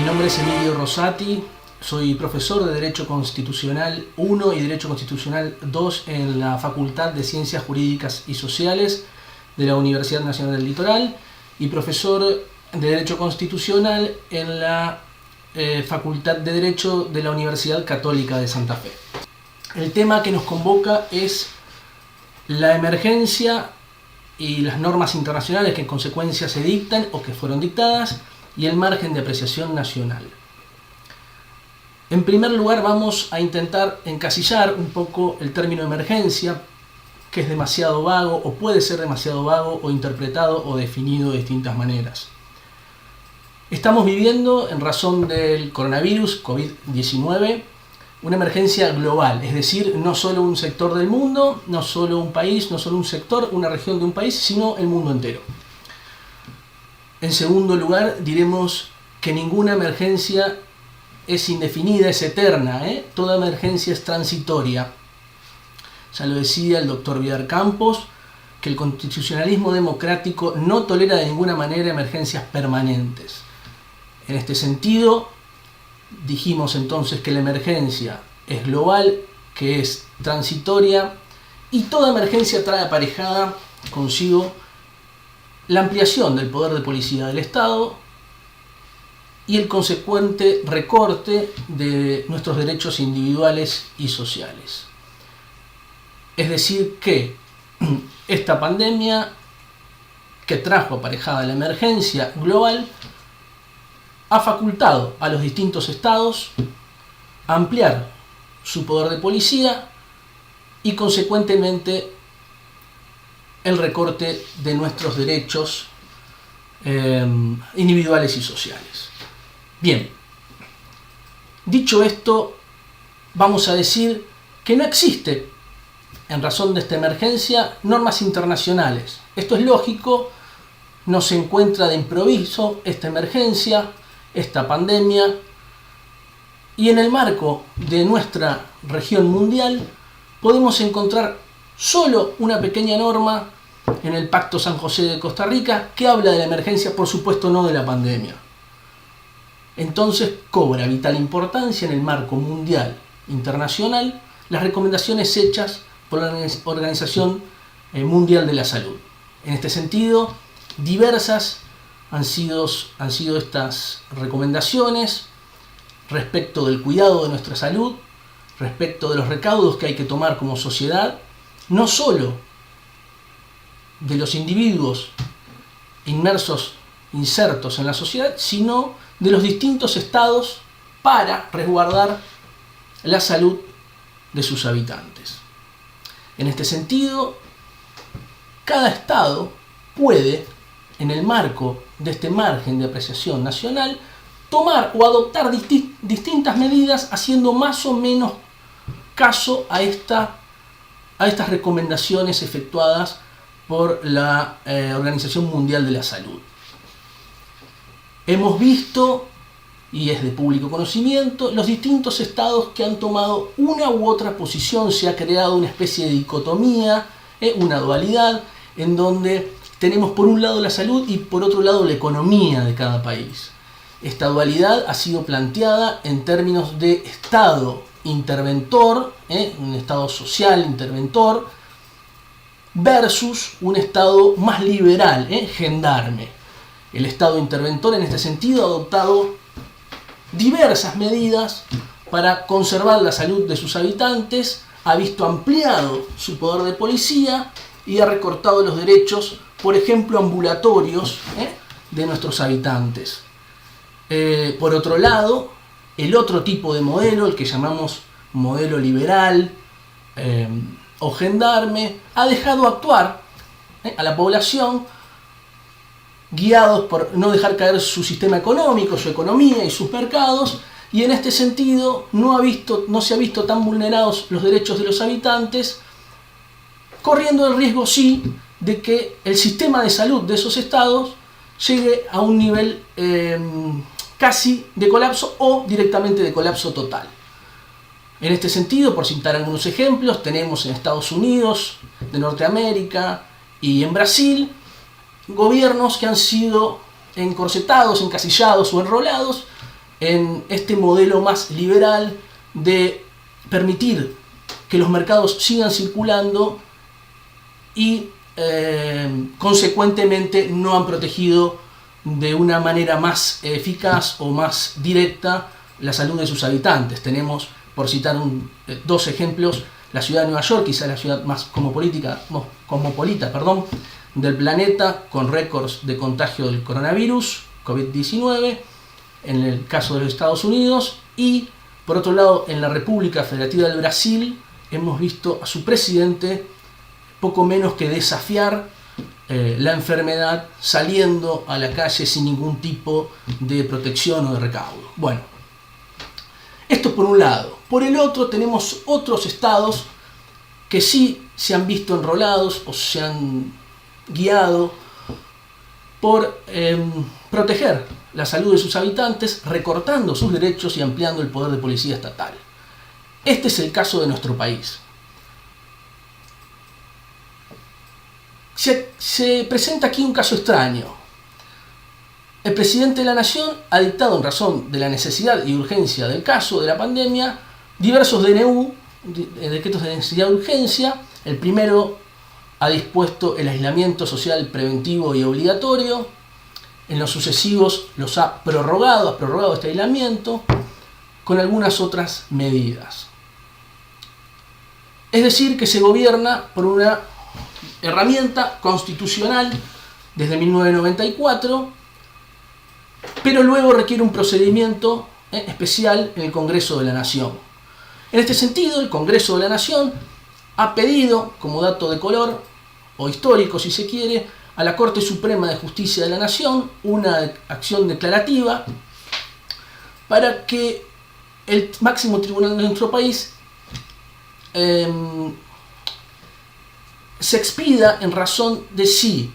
Mi nombre es Emilio Rosati, soy profesor de Derecho Constitucional 1 y Derecho Constitucional 2 en la Facultad de Ciencias Jurídicas y Sociales de la Universidad Nacional del Litoral y profesor de Derecho Constitucional en la Facultad de Derecho de la Universidad Católica de Santa Fe. El tema que nos convoca es la emergencia y las normas internacionales que en consecuencia se dictan o que fueron dictadas y el margen de apreciación nacional. En primer lugar vamos a intentar encasillar un poco el término emergencia, que es demasiado vago o puede ser demasiado vago o interpretado o definido de distintas maneras. Estamos viviendo, en razón del coronavirus COVID-19, una emergencia global, es decir, no solo un sector del mundo, no solo un país, no solo un sector, una región de un país, sino el mundo entero. En segundo lugar, diremos que ninguna emergencia es indefinida, es eterna, Toda emergencia es transitoria. Ya lo decía el doctor Vidar Campos, que el constitucionalismo democrático no tolera de ninguna manera emergencias permanentes. En este sentido, dijimos entonces que la emergencia es global, que es transitoria, y toda emergencia trae aparejada consigo la ampliación del poder de policía del Estado y el consecuente recorte de nuestros derechos individuales y sociales. Es decir que esta pandemia que trajo aparejada la emergencia global ha facultado a los distintos estados a ampliar su poder de policía y consecuentemente el recorte de nuestros derechos individuales y sociales. Bien, dicho esto, vamos a decir que no existe, en razón de esta emergencia, normas internacionales. Esto es lógico, no se encuentra de improviso esta emergencia, esta pandemia, y en el marco de nuestra región mundial podemos encontrar solo una pequeña norma en el Pacto San José de Costa Rica que habla de la emergencia, por supuesto no de la pandemia. Entonces cobra vital importancia en el marco mundial internacional las recomendaciones hechas por la Organización Mundial de la Salud. En este sentido, diversas han sido estas recomendaciones respecto del cuidado de nuestra salud, respecto de los recaudos que hay que tomar como sociedad, no solo de los individuos insertos en la sociedad, sino de los distintos estados para resguardar la salud de sus habitantes. En este sentido, cada estado puede, en el marco de este margen de apreciación nacional, tomar o adoptar distintas medidas haciendo más o menos caso a estas recomendaciones efectuadas por la Organización Mundial de la Salud. Hemos visto, y es de público conocimiento, los distintos estados que han tomado una u otra posición. Se ha creado una especie de dicotomía, una dualidad, en donde tenemos por un lado la salud y por otro lado la economía de cada país. Esta dualidad ha sido planteada en términos de estado interventor, un estado social interventor, versus un estado más liberal, gendarme. El estado interventor en este sentido ha adoptado diversas medidas para conservar la salud de sus habitantes, ha visto ampliado su poder de policía y ha recortado los derechos, por ejemplo, ambulatorios de nuestros habitantes. Por otro lado, el otro tipo de modelo, el que llamamos modelo liberal o gendarme, ha dejado actuar a la población guiados por no dejar caer su sistema económico, su economía y sus mercados, y en este sentido no se ha visto tan vulnerados los derechos de los habitantes, corriendo el riesgo, sí, de que el sistema de salud de esos estados llegue a un nivel casi de colapso o directamente de colapso total. En este sentido, por citar algunos ejemplos, tenemos en Estados Unidos, de Norteamérica y en Brasil, gobiernos que han sido encorsetados, encasillados o enrolados en este modelo más liberal de permitir que los mercados sigan circulando y consecuentemente no han protegido de una manera más eficaz o más directa la salud de sus habitantes. Tenemos, por citar dos ejemplos, la ciudad de Nueva York, quizá la ciudad más cosmopolita del planeta, con récords de contagio del coronavirus, COVID-19, en el caso de los Estados Unidos, y por otro lado, en la República Federativa del Brasil, hemos visto a su presidente poco menos que desafiar la enfermedad saliendo a la calle sin ningún tipo de protección o de recaudo. Bueno, esto por un lado. Por el otro tenemos otros estados que sí se han visto enrolados o se han guiado por proteger la salud de sus habitantes, recortando sus derechos y ampliando el poder de policía estatal. Este es el caso de nuestro país. Se presenta aquí un caso extraño. El presidente de la Nación ha dictado, en razón de la necesidad y urgencia del caso de la pandemia, diversos DNU, decretos de necesidad y urgencia. El primero ha dispuesto el aislamiento social preventivo y obligatorio. En los sucesivos los ha prorrogado este aislamiento con algunas otras medidas. Es decir, que se gobierna por una herramienta constitucional desde 1994, pero luego requiere un procedimiento especial en el Congreso de la Nación. En este sentido, el Congreso de la Nación ha pedido, como dato de color, o histórico si se quiere, a la Corte Suprema de Justicia de la Nación una acción declarativa para que el máximo tribunal de nuestro país se expida en razón de si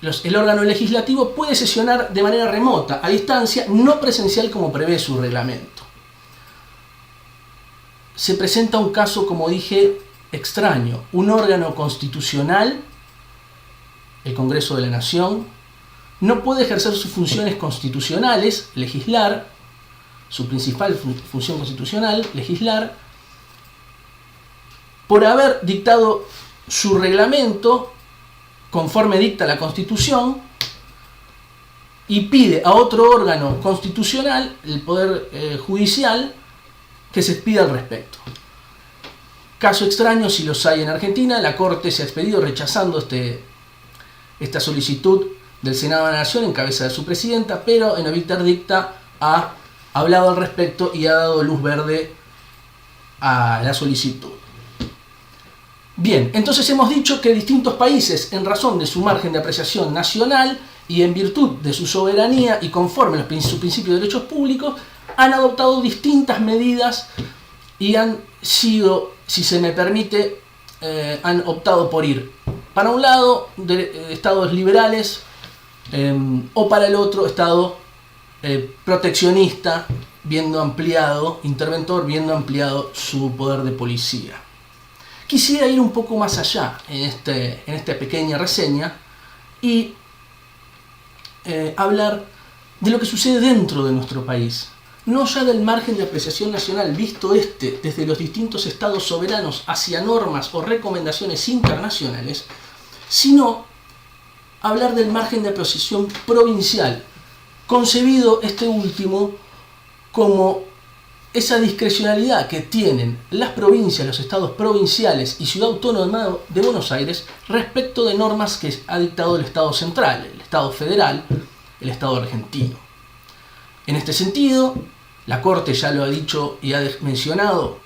el órgano legislativo puede sesionar de manera remota, a distancia, no presencial como prevé su reglamento. Se presenta un caso, como dije, extraño. Un órgano constitucional, el Congreso de la Nación, no puede ejercer sus funciones constitucionales, legislar, su principal función constitucional, legislar, por haber dictado su reglamento conforme dicta la Constitución y pide a otro órgano constitucional, el Poder Judicial, que se expida al respecto. Caso extraño, si los hay en Argentina. La Corte se ha expedido rechazando esta solicitud del Senado de la Nación en cabeza de su presidenta, pero en obiter dicta ha hablado al respecto y ha dado luz verde a la solicitud. Bien, entonces hemos dicho que distintos países, en razón de su margen de apreciación nacional y en virtud de su soberanía y conforme a su principio de derechos públicos, han adoptado distintas medidas y han sido, si se me permite, han optado por ir para un lado de estados liberales o para el otro estado proteccionista, interventor, viendo ampliado su poder de policía. Quisiera ir un poco más allá en esta pequeña reseña y hablar de lo que sucede dentro de nuestro país. No ya del margen de apreciación nacional, visto desde los distintos estados soberanos hacia normas o recomendaciones internacionales, sino hablar del margen de apreciación provincial, concebido este último como esa discrecionalidad que tienen las provincias, los estados provinciales y Ciudad Autónoma de Buenos Aires respecto de normas que ha dictado el Estado central, el Estado federal, el Estado argentino. En este sentido, la Corte ya lo ha dicho y ha mencionado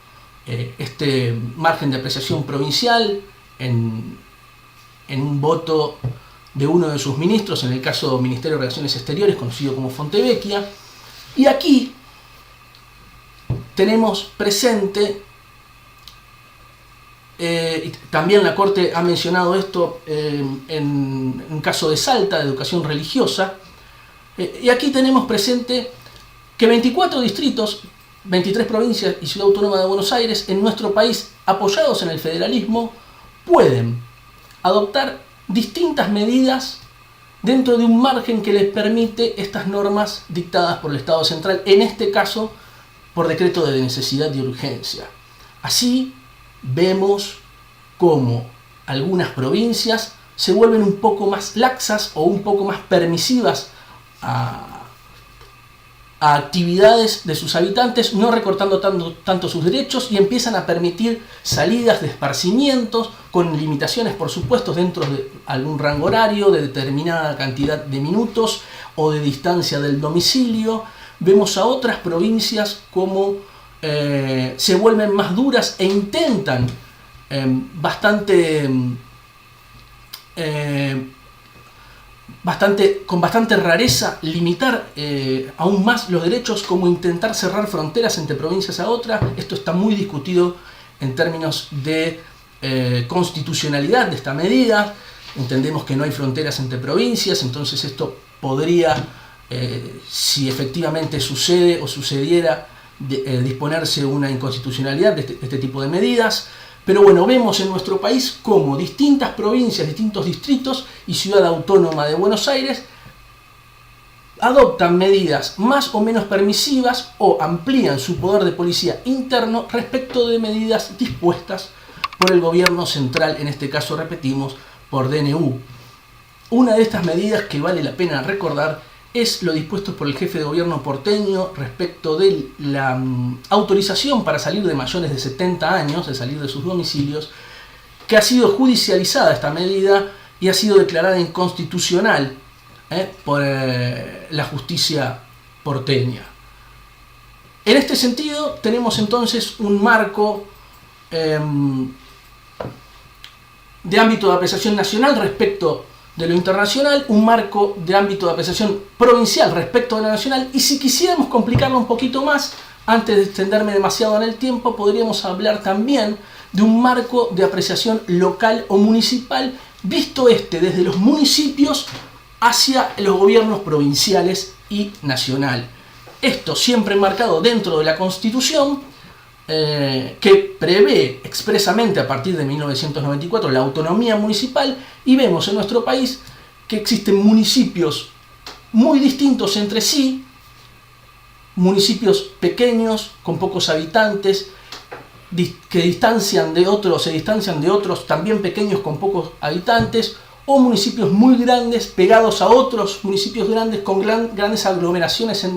este margen de apreciación provincial en un voto de uno de sus ministros, en el caso del Ministerio de Relaciones Exteriores, conocido como Fontevecchia, y aquí tenemos presente, también la Corte ha mencionado esto en un caso de Salta, de educación religiosa, y aquí tenemos presente que 24 distritos, 23 provincias y Ciudad Autónoma de Buenos Aires en nuestro país, apoyados en el federalismo, pueden adoptar distintas medidas dentro de un margen que les permite estas normas dictadas por el Estado central, en este caso por decreto de necesidad y urgencia. Así vemos cómo algunas provincias se vuelven un poco más laxas o un poco más permisivas a actividades de sus habitantes, no recortando tanto sus derechos, y empiezan a permitir salidas de esparcimientos con limitaciones, por supuesto, dentro de algún rango horario, de determinada cantidad de minutos o de distancia del domicilio. Vemos a otras provincias como se vuelven más duras e intentan con bastante rareza limitar aún más los derechos, como intentar cerrar fronteras entre provincias a otras. Esto está muy discutido en términos de constitucionalidad de esta medida. Entendemos que no hay fronteras entre provincias, entonces esto podría, si efectivamente sucede o sucediera, disponerse una inconstitucionalidad de este tipo de medidas. Pero bueno, vemos en nuestro país cómo distintas provincias, distintos distritos y Ciudad Autónoma de Buenos Aires adoptan medidas más o menos permisivas o amplían su poder de policía interno respecto de medidas dispuestas por el gobierno central, en este caso, repetimos, por DNU. Una de estas medidas que vale la pena recordar es lo dispuesto por el jefe de gobierno porteño respecto de la autorización para salir de mayores de 70 años, de salir de sus domicilios, que ha sido judicializada esta medida y ha sido declarada inconstitucional por la justicia porteña. En este sentido, tenemos entonces un marco de ámbito de apreciación nacional respecto de lo internacional, un marco de ámbito de apreciación provincial respecto de lo nacional, y si quisiéramos complicarlo un poquito más, antes de extenderme demasiado en el tiempo, podríamos hablar también de un marco de apreciación local o municipal, visto desde los municipios hacia los gobiernos provinciales y nacional. Esto siempre enmarcado dentro de la Constitución, que prevé expresamente a partir de 1994 la autonomía municipal, y vemos en nuestro país que existen municipios muy distintos entre sí, municipios pequeños, con pocos habitantes, que se distancian de otros también pequeños con pocos habitantes, o municipios muy grandes pegados a otros municipios grandes con grandes aglomeraciones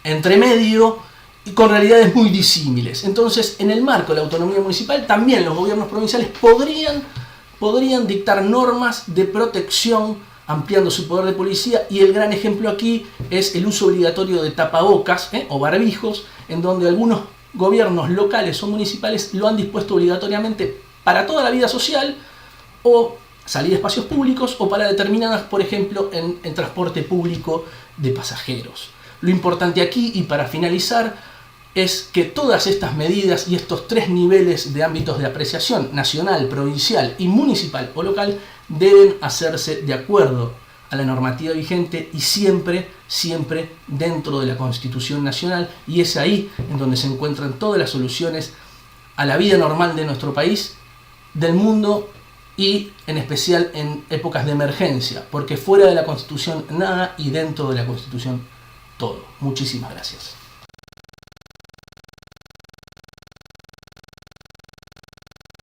entre medio, y con realidades muy disímiles. Entonces, en el marco de la autonomía municipal, también los gobiernos provinciales podrían dictar normas de protección, ampliando su poder de policía, y el gran ejemplo aquí es el uso obligatorio de tapabocas o barbijos, en donde algunos gobiernos locales o municipales lo han dispuesto obligatoriamente para toda la vida social, o salir a espacios públicos, o para determinadas, por ejemplo, en transporte público de pasajeros. Lo importante aquí, y para finalizar, es que todas estas medidas y estos tres niveles de ámbitos de apreciación, nacional, provincial y municipal o local, deben hacerse de acuerdo a la normativa vigente y siempre dentro de la Constitución Nacional, y es ahí en donde se encuentran todas las soluciones a la vida normal de nuestro país, del mundo, y en especial en épocas de emergencia, porque fuera de la Constitución nada y dentro de la Constitución todo. Muchísimas gracias.